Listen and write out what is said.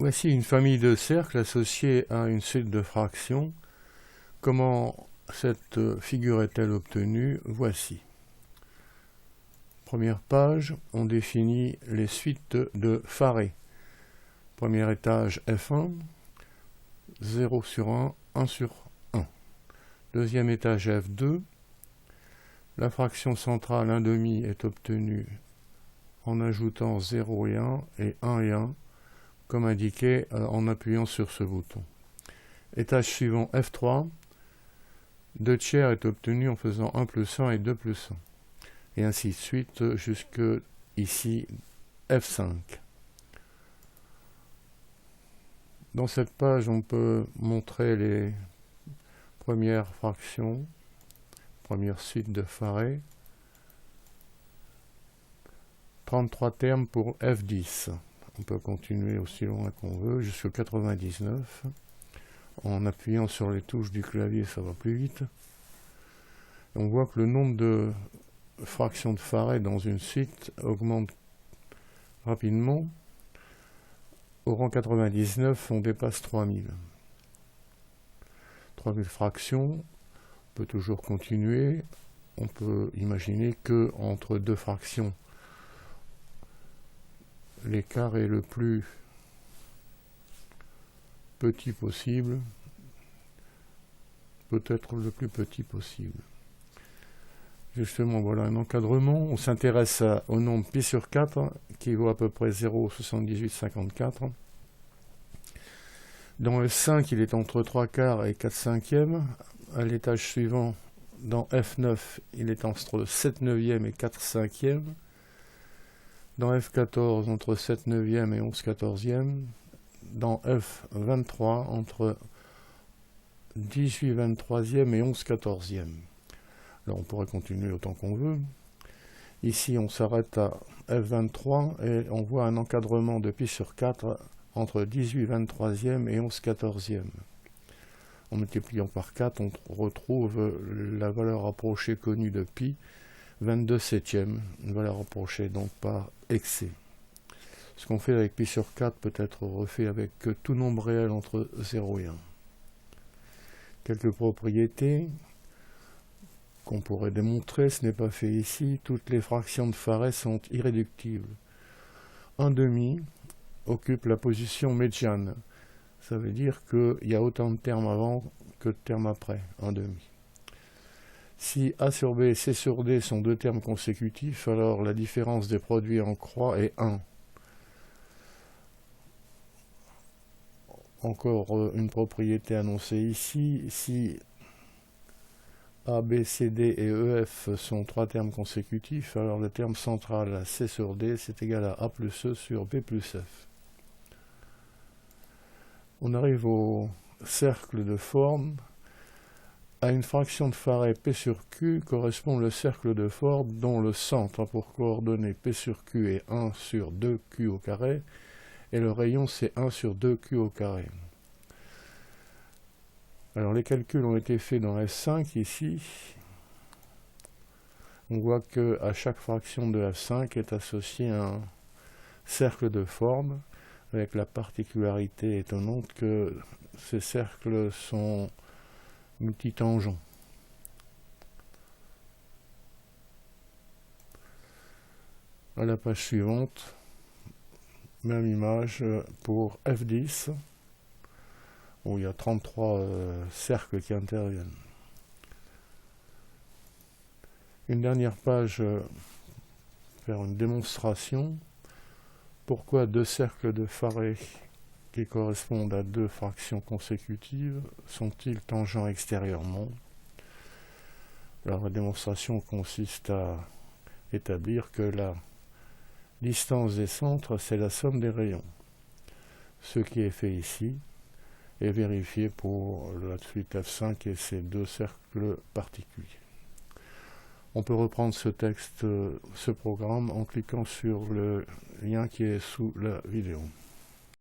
Voici une famille de cercles associés à une suite de fractions. Comment cette figure est-elle obtenue? Voici. Première page, on définit les suites de Farey. Premier étage F1, 0 sur 1, 1 sur 1. Deuxième étage F2, la fraction centrale 1/2 est obtenue en ajoutant 0 et 1 et 1 et 1, comme indiqué en appuyant sur ce bouton. Étage suivant F3, 2 tiers est obtenu en faisant 1 plus 1 et 2 plus 1. Et ainsi de suite jusque ici F5. Dans cette page, on peut montrer les premières fractions, première suite de Farey. 33 termes pour F10. On peut continuer aussi loin qu'on veut, jusqu'au 99. En appuyant sur les touches du clavier, ça va plus vite. Et on voit que le nombre de fractions de Farey dans une suite augmente rapidement. Au rang 99, on dépasse 3000. 3000 fractions, on peut toujours continuer. On peut imaginer que entre deux fractions, l'écart est le plus petit possible, peut-être le plus petit possible. Justement, voilà un encadrement. On s'intéresse au nombre pi sur 4, qui vaut à peu près 0,7854. Dans F5, il est entre 3/4 et 4/5. À l'étage suivant, dans F9, il est entre 7/9 et 4/5. Dans F14, entre 7/9 et 11/14. Dans F23, entre 18/23 et 11/14. Là, on pourrait continuer autant qu'on veut. Ici, on s'arrête à F23 et on voit un encadrement de pi sur 4 entre 18/23 et 11/14. En multipliant par 4, on retrouve la valeur rapprochée connue de pi, 22/7, une valeur rapprochée donc par excès. Ce qu'on fait avec pi sur 4 peut être refait avec tout nombre réel entre 0 et 1. Quelques propriétés qu'on pourrait démontrer, ce n'est pas fait ici. Toutes les fractions de Farey sont irréductibles. 1/2 occupe la position médiane. Ça veut dire qu'il y a autant de termes avant que de termes après, 1/2. Si A sur B et C sur D sont deux termes consécutifs, alors la différence des produits en croix est 1. Encore une propriété annoncée ici. Si A, B, C, D et E, F sont trois termes consécutifs, alors le terme central C sur D, c'est égal à A plus E sur B plus F. On arrive au cercle de forme. À une fraction de Farey P sur Q correspond le cercle de forme dont le centre a pour coordonnée P sur Q est 1 sur 2Q au carré, et le rayon c'est 1 sur 2Q au carré. Alors les calculs ont été faits dans F5 ici. On voit que à chaque fraction de F5 est associé un cercle de forme, avec la particularité étonnante que ces cercles sont multitangents. À la page suivante, même image pour F10, où il y a 33 cercles qui interviennent. Une dernière page, faire une démonstration. Pourquoi deux cercles de Farey qui correspondent à deux fractions consécutives sont-ils tangents extérieurement? Alors la démonstration consiste à établir que la distance des centres, c'est la somme des rayons. Ce qui est fait ici est vérifié pour la suite F5 et ces deux cercles particuliers. On peut reprendre ce texte, ce programme, en cliquant sur le lien qui est sous la vidéo.